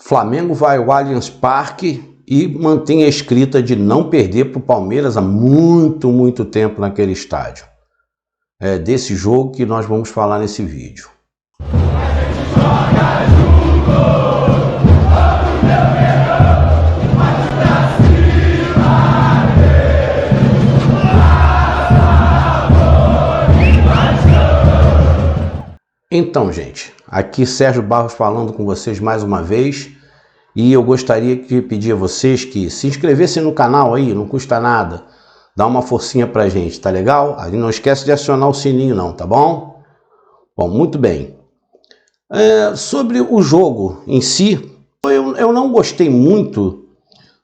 Flamengo vai ao Allianz Parque e mantém a escrita de não perder para o Palmeiras há muito tempo naquele estádio. É desse jogo que nós vamos falar nesse vídeo. Então, gente, aqui Sérgio Barros falando com vocês mais uma vez, e eu gostaria de pedir a vocês que se inscrevessem no canal aí, não custa nada, dá uma forcinha pra gente, tá legal? Aí não esquece de acionar o sininho não, tá bom? Bom, muito bem. Sobre o jogo em si, eu não gostei muito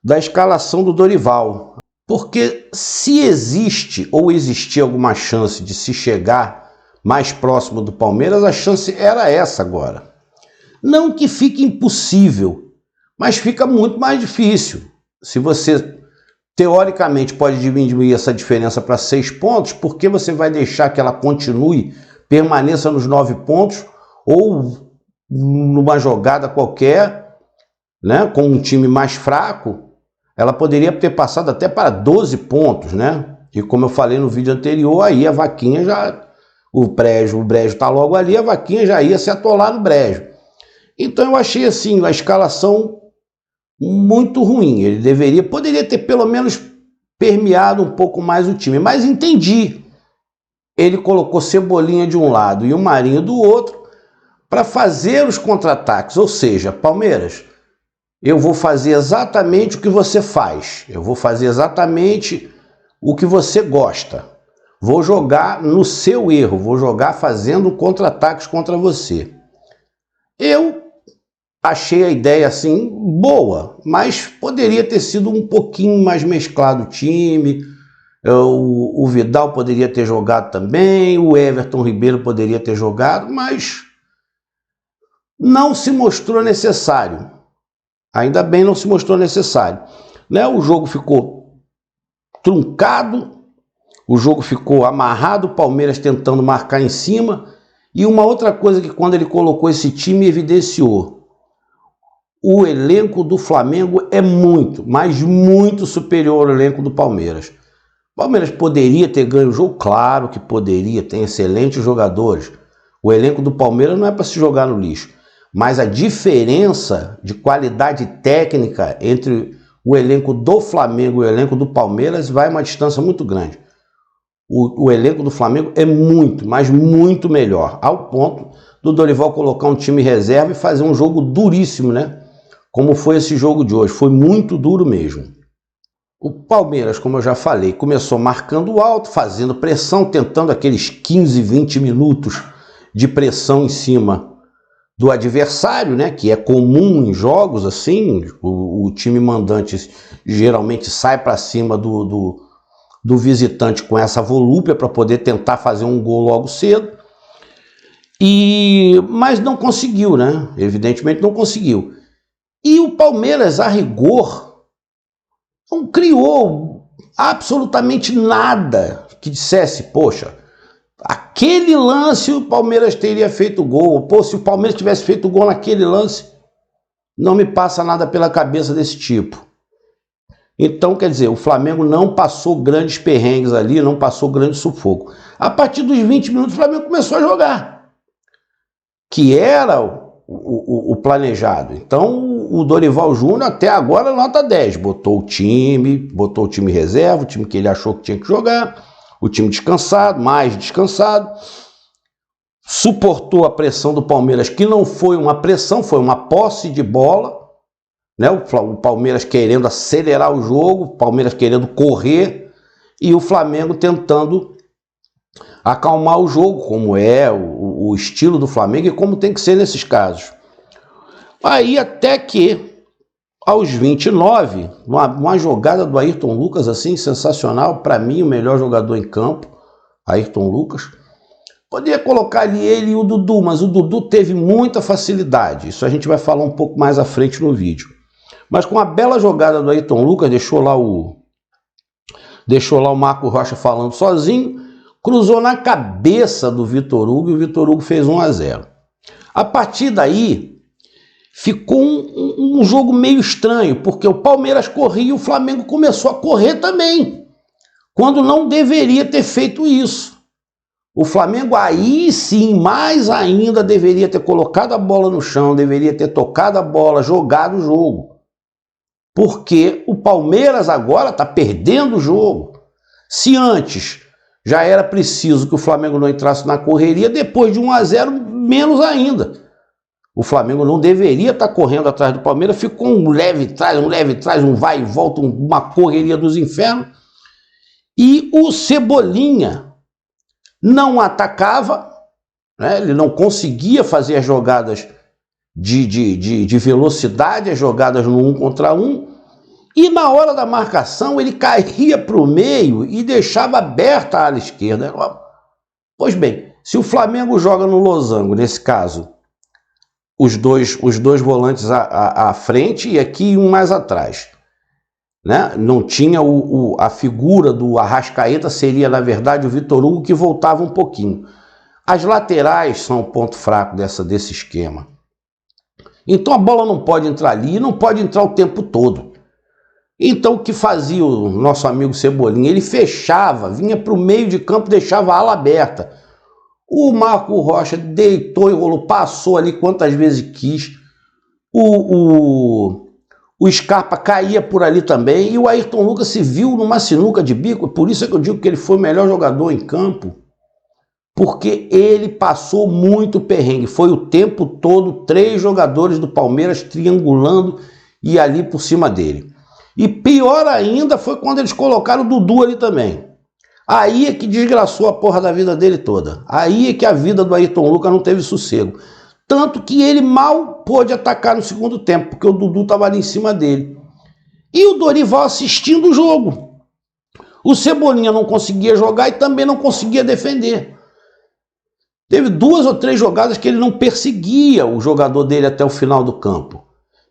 da escalação do Dorival, porque se existe ou existia alguma chance de se chegar mais próximo do Palmeiras, a chance era essa agora. Não que fique impossível, mas fica muito mais difícil. Se você, teoricamente, pode diminuir essa diferença para 6 pontos, por que você vai deixar que ela continue, permaneça nos 9 pontos, ou numa jogada qualquer, né, com um time mais fraco, ela poderia ter passado até para 12 pontos, né? E como eu falei no vídeo anterior, aí a vaquinha já... O brejo está logo ali, a vaquinha já ia se atolar no brejo. Então eu achei assim, a escalação muito ruim. Ele poderia ter pelo menos permeado um pouco mais o time, mas entendi. Ele colocou Cebolinha de um lado e o Marinho do outro para fazer os contra-ataques. Ou seja, Palmeiras, eu vou fazer exatamente o que você faz. Eu vou fazer exatamente o que você gosta. Vou jogar no seu erro, vou jogar fazendo contra-ataques contra você. Eu achei a ideia assim boa, mas poderia ter sido um pouquinho mais mesclado o time. O Vidal poderia ter jogado também, o Everton Ribeiro poderia ter jogado, mas não se mostrou necessário. Ainda bem não se mostrou necessário. Né? O jogo ficou truncado. O jogo ficou amarrado, o Palmeiras tentando marcar em cima. E uma outra coisa que quando ele colocou esse time evidenciou. O elenco do Flamengo é muito, mas muito superior ao elenco do Palmeiras. O Palmeiras poderia ter ganho o jogo? Claro que poderia, tem excelentes jogadores. O elenco do Palmeiras não é para se jogar no lixo. Mas a diferença de qualidade técnica entre o elenco do Flamengo e o elenco do Palmeiras vai uma distância muito grande. O elenco do Flamengo é muito, mas muito melhor, ao ponto do Dorival colocar um time reserva e fazer um jogo duríssimo, né? Como foi esse jogo de hoje, foi muito duro mesmo. O Palmeiras, como eu já falei, começou marcando alto, fazendo pressão, tentando aqueles 15, 20 minutos de pressão em cima do adversário, né? Que é comum em jogos assim, o time mandante geralmente sai para cima do visitante com essa volúpia para poder tentar fazer um gol logo cedo, mas não conseguiu, né? Evidentemente não conseguiu. E o Palmeiras, a rigor, não criou absolutamente nada que dissesse, poxa, aquele lance o Palmeiras teria feito gol, pô, se o Palmeiras tivesse feito gol naquele lance, não me passa nada pela cabeça desse tipo. Então, quer dizer, o Flamengo não passou grandes perrengues ali, não passou grande sufoco. A partir dos 20 minutos, o Flamengo começou a jogar, que era o planejado. Então, o Dorival Júnior até agora nota 10. Botou o time reserva, o time que ele achou que tinha que jogar, o time descansado, mais descansado. Suportou a pressão do Palmeiras, que não foi uma pressão, foi uma posse de bola. Né? O Palmeiras querendo acelerar o jogo, o Palmeiras querendo correr e o Flamengo tentando acalmar o jogo, como é o estilo do Flamengo e como tem que ser nesses casos. Aí até que, aos 29, uma jogada do Ayrton Lucas assim, sensacional, para mim o melhor jogador em campo, Ayrton Lucas. Poderia colocar ali ele e o Dudu, mas o Dudu teve muita facilidade, isso a gente vai falar um pouco mais à frente no vídeo. Mas com a bela jogada do Ayrton Lucas, deixou lá o Marco Rocha falando sozinho, cruzou na cabeça do Vitor Hugo e o Vitor Hugo fez 1 a 0. A partir daí, ficou um jogo meio estranho, porque o Palmeiras corria e o Flamengo começou a correr também, quando não deveria ter feito isso. O Flamengo aí sim, mais ainda, deveria ter colocado a bola no chão, deveria ter tocado a bola, jogado o jogo. Porque o Palmeiras agora está perdendo o jogo. Se antes já era preciso que o Flamengo não entrasse na correria, depois de 1-0, menos ainda. O Flamengo não deveria estar correndo atrás do Palmeiras, ficou um leve trás, um vai e volta, uma correria dos infernos. E o Cebolinha não atacava, né? Ele não conseguia fazer as jogadas de velocidade, as jogadas no 1 contra 1, e na hora da marcação ele caía para o meio e deixava aberta a ala esquerda. Pois bem, se o Flamengo joga no losango, nesse caso, os dois volantes à frente e aqui um mais atrás, né? Não tinha a figura do Arrascaeta, seria na verdade o Vitor Hugo, que voltava um pouquinho. As laterais são o ponto fraco desse esquema. Então a bola não pode entrar ali, não pode entrar o tempo todo. Então o que fazia o nosso amigo Cebolinha? Ele fechava, vinha para o meio de campo, deixava a ala aberta. O Marco Rocha deitou e rolou, passou ali quantas vezes quis. O Scarpa caía por ali também. E o Ayrton Lucas se viu numa sinuca de bico. Por isso é que eu digo que ele foi o melhor jogador em campo. Porque ele passou muito perrengue. Foi o tempo todo 3 jogadores do Palmeiras triangulando e ali por cima dele. E pior ainda foi quando eles colocaram o Dudu ali também. Aí é que desgraçou a porra da vida dele toda. Aí é que a vida do Ayrton Lucas não teve sossego. Tanto que ele mal pôde atacar no segundo tempo, porque o Dudu estava ali em cima dele. E o Dorival assistindo o jogo. O Cebolinha não conseguia jogar e também não conseguia defender. Teve 2 ou 3 jogadas que ele não perseguia o jogador dele até o final do campo.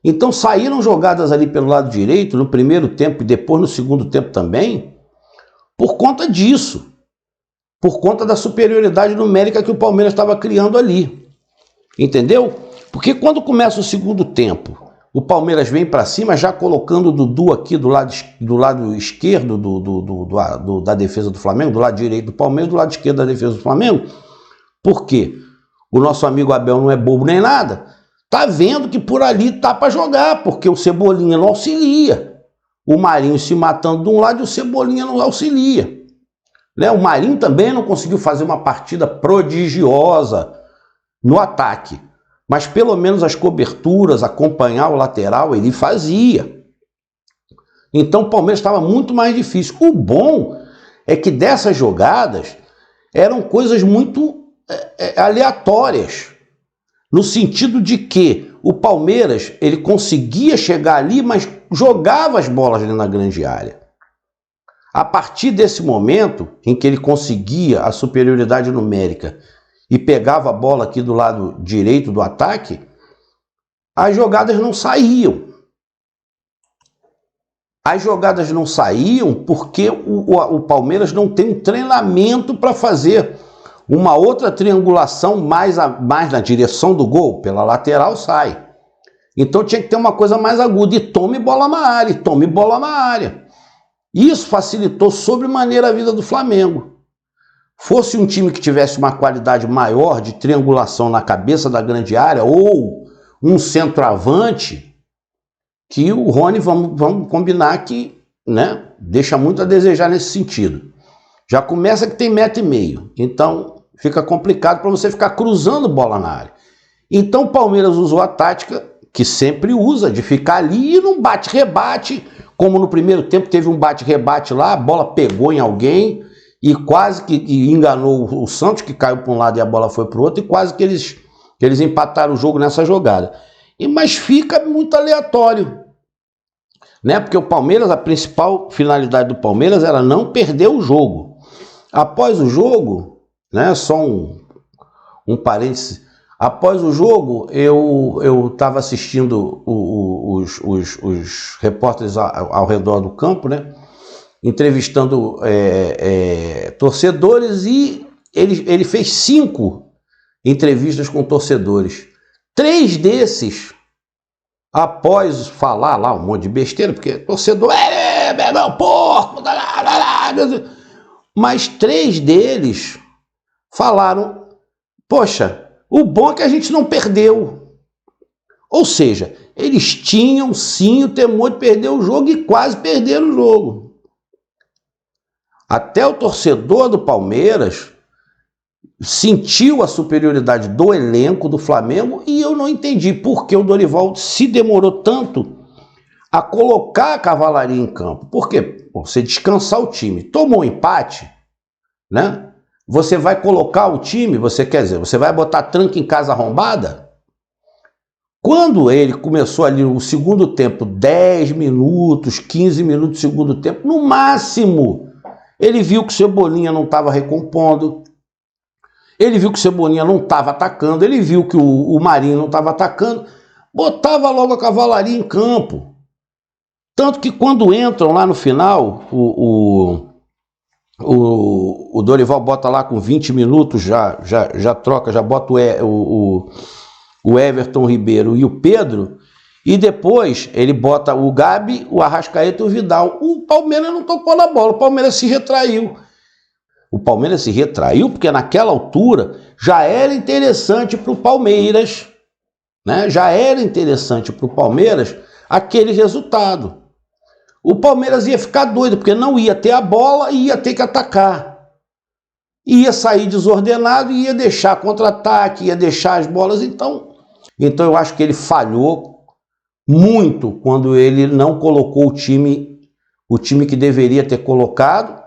Então saíram jogadas ali pelo lado direito, no primeiro tempo e depois no segundo tempo também, por conta disso. Por conta da superioridade numérica que o Palmeiras estava criando ali. Entendeu? Porque quando começa o segundo tempo, o Palmeiras vem para cima já colocando o Dudu aqui do lado esquerdo da defesa do Flamengo, do lado direito do Palmeiras, do lado esquerdo da defesa do Flamengo. Por quê? O nosso amigo Abel não é bobo nem nada. Tá vendo que por ali tá para jogar, porque o Cebolinha não auxilia. O Marinho se matando de um lado e o Cebolinha não auxilia. Né? O Marinho também não conseguiu fazer uma partida prodigiosa no ataque. Mas pelo menos as coberturas, acompanhar o lateral, ele fazia. Então o Palmeiras estava muito mais difícil. O bom é que dessas jogadas eram coisas muito aleatórias. No sentido de que o Palmeiras ele conseguia chegar ali, mas jogava as bolas ali na grande área. A partir desse momento em que ele conseguia a superioridade numérica e pegava a bola aqui do lado direito do ataque, as jogadas não saíam. As jogadas não saíam porque o Palmeiras não tem um treinamento para fazer uma outra triangulação mais na direção do gol, pela lateral sai. Então tinha que ter uma coisa mais aguda, e tome bola na área, e tome bola na área. Isso facilitou sobremaneira a vida do Flamengo. Fosse um time que tivesse uma qualidade maior de triangulação na cabeça da grande área, ou um centroavante, que o Rony, vamos combinar que, né, deixa muito a desejar nesse sentido. Já começa que tem 1,5 m, então fica complicado para você ficar cruzando bola na área. Então o Palmeiras usou a tática que sempre usa, de ficar ali e não bate-rebate, como no primeiro tempo teve um bate-rebate lá, a bola pegou em alguém e quase que enganou o Santos, que caiu para um lado e a bola foi para o outro, e quase que eles empataram o jogo nessa jogada. Mas fica muito aleatório, né? Porque o Palmeiras, a principal finalidade do Palmeiras era não perder o jogo. Após o jogo, né, só um parêntese, após o jogo eu estava assistindo os repórteres ao redor do campo, né, entrevistando torcedores, e ele fez 5 entrevistas com torcedores. 3 desses após falar lá um monte de besteira, porque torcedor meu porco, mas 3 deles falaram, poxa, o bom é que a gente não perdeu. Ou seja, eles tinham sim o temor de perder o jogo e quase perderam o jogo. Até o torcedor do Palmeiras sentiu a superioridade do elenco do Flamengo e eu não entendi por que o Dorival se demorou tanto a colocar a cavalaria em campo. Por quê? Você descansar o time. Tomou um empate, né? Você vai colocar o time, você vai botar tranca em casa arrombada? Quando ele começou ali o segundo tempo, 10 minutos, 15 minutos do segundo tempo, no máximo, ele viu que o Cebolinha não estava recompondo, ele viu que o Cebolinha não estava atacando, ele viu que o Marinho não estava atacando, botava logo a cavalaria em campo. Tanto que quando entram lá no final, o Dorival bota lá com 20 minutos, já troca, já bota o Everton Ribeiro e o Pedro, e depois ele bota o Gabi, o Arrascaeta e o Vidal. O Palmeiras não tocou na bola, o Palmeiras se retraiu. O Palmeiras se retraiu porque naquela altura já era interessante para o Palmeiras, né? Já era interessante para o Palmeiras aquele resultado. O Palmeiras ia ficar doido, porque não ia ter a bola e ia ter que atacar. Ia sair desordenado e ia deixar contra-ataque, ia deixar as bolas. Então eu acho que ele falhou muito quando ele não colocou o time que deveria ter colocado,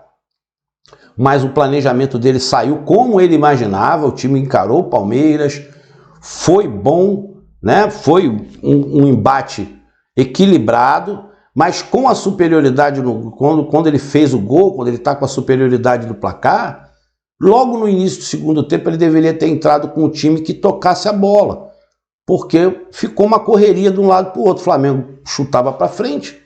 mas o planejamento dele saiu como ele imaginava, o time encarou o Palmeiras, foi bom, né? Foi um embate equilibrado, mas com a superioridade, quando ele fez o gol, quando ele está com a superioridade do placar, logo no início do segundo tempo ele deveria ter entrado com um time que tocasse a bola, porque ficou uma correria de um lado para o outro. O Flamengo chutava para frente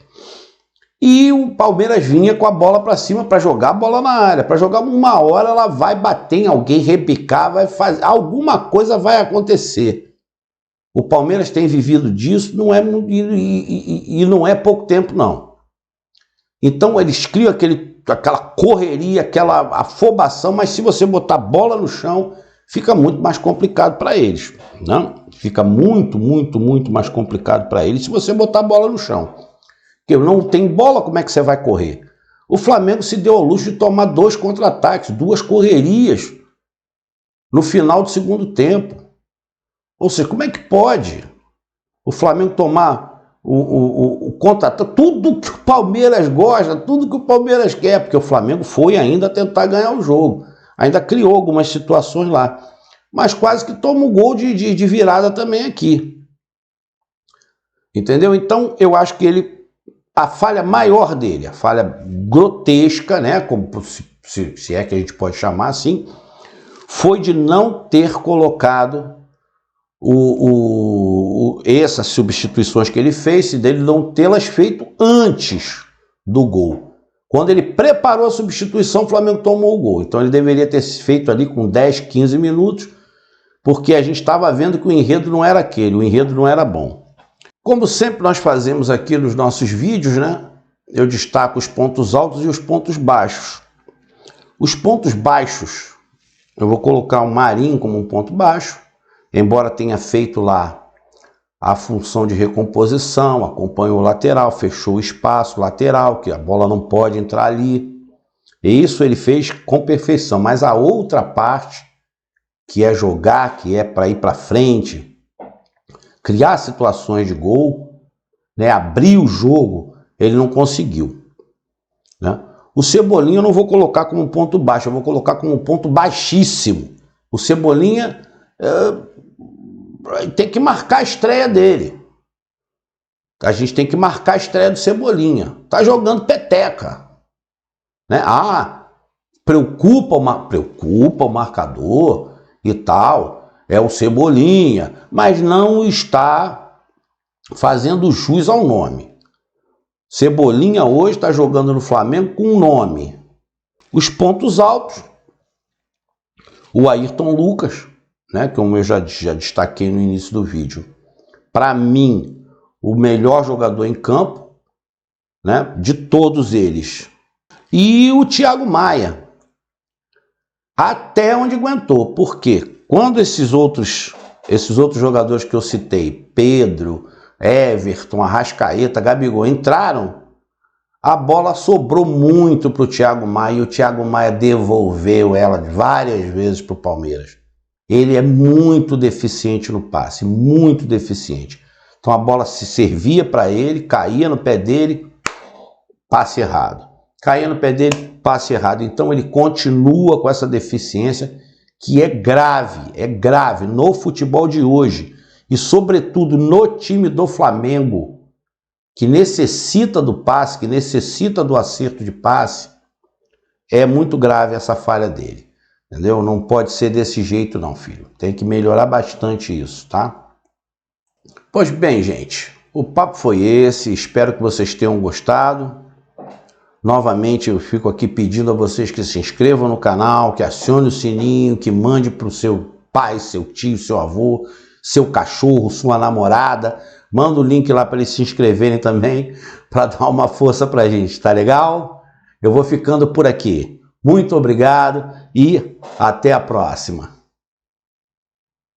e o Palmeiras vinha com a bola para cima para jogar a bola na área. Para jogar uma hora ela vai bater em alguém, repicar, vai fazer, alguma coisa vai acontecer. O Palmeiras tem vivido disso, não é pouco tempo não. Então eles criam aquela correria, aquela afobação, mas se você botar a bola no chão, fica muito mais complicado para eles, né? Fica muito mais complicado para eles se você botar a bola no chão. Porque não tem bola, como é que você vai correr? O Flamengo se deu ao luxo de tomar 2 contra-ataques, 2 correrias no final do segundo tempo. Ou seja, como é que pode o Flamengo tomar o contra-ataque? Tudo que o Palmeiras gosta, tudo que o Palmeiras quer, porque o Flamengo foi ainda tentar ganhar o jogo. Ainda criou algumas situações lá. Mas quase que toma o gol de virada também aqui. Entendeu? Então, eu acho que a falha maior dele, a falha grotesca, né, como se é que a gente pode chamar assim, foi de não ter colocado essas substituições que ele fez, dele não tê-las feito antes do gol. Quando ele preparou a substituição, o Flamengo tomou o gol. Então ele deveria ter feito ali com 10, 15 minutos, porque a gente estava vendo que o enredo não era aquele, o enredo não era bom. Como sempre nós fazemos aqui nos nossos vídeos, né? Eu destaco os pontos altos e os pontos baixos. Os pontos baixos, eu vou colocar o Marinho como um ponto baixo, embora tenha feito lá a função de recomposição, acompanhou o lateral, fechou o espaço lateral, que a bola não pode entrar ali. E isso ele fez com perfeição, mas a outra parte, que é jogar, que é para ir para frente, criar situações de gol, né, abrir o jogo, ele não conseguiu, né? O Cebolinha eu não vou colocar como ponto baixo, eu vou colocar como ponto baixíssimo. O Cebolinha tem que marcar a estreia dele. A gente tem que marcar a estreia do Cebolinha. Tá jogando peteca, né? Preocupa o marcador e tal, é o Cebolinha, mas não está fazendo jus ao nome. Cebolinha hoje está jogando no Flamengo com um nome. Os pontos altos, o Ayrton Lucas, né, como eu já destaquei no início do vídeo. Para mim, o melhor jogador em campo, né, de todos eles. E o Thiago Maia, até onde aguentou. Por quê? Quando esses outros jogadores que eu citei, Pedro, Everton, Arrascaeta, Gabigol, entraram, a bola sobrou muito para o Thiago Maia e o Thiago Maia devolveu ela várias vezes para o Palmeiras. Ele é muito deficiente no passe, muito deficiente. Então a bola se servia para ele, caía no pé dele, passe errado. Caía no pé dele, passe errado. Então ele continua com essa deficiência que é grave no futebol de hoje. E sobretudo no time do Flamengo, que necessita do passe, que necessita do acerto de passe, é muito grave essa falha dele. Entendeu? Não pode ser desse jeito não, filho. Tem que melhorar bastante isso, tá? Pois bem, gente, o papo foi esse. Espero que vocês tenham gostado. Novamente eu fico aqui pedindo a vocês que se inscrevam no canal, que acione o sininho, que mande para o seu pai, seu tio, seu avô, seu cachorro, sua namorada. Manda o link lá para eles se inscreverem também, para dar uma força para a gente, tá legal? Eu vou ficando por aqui. Muito obrigado e até a próxima.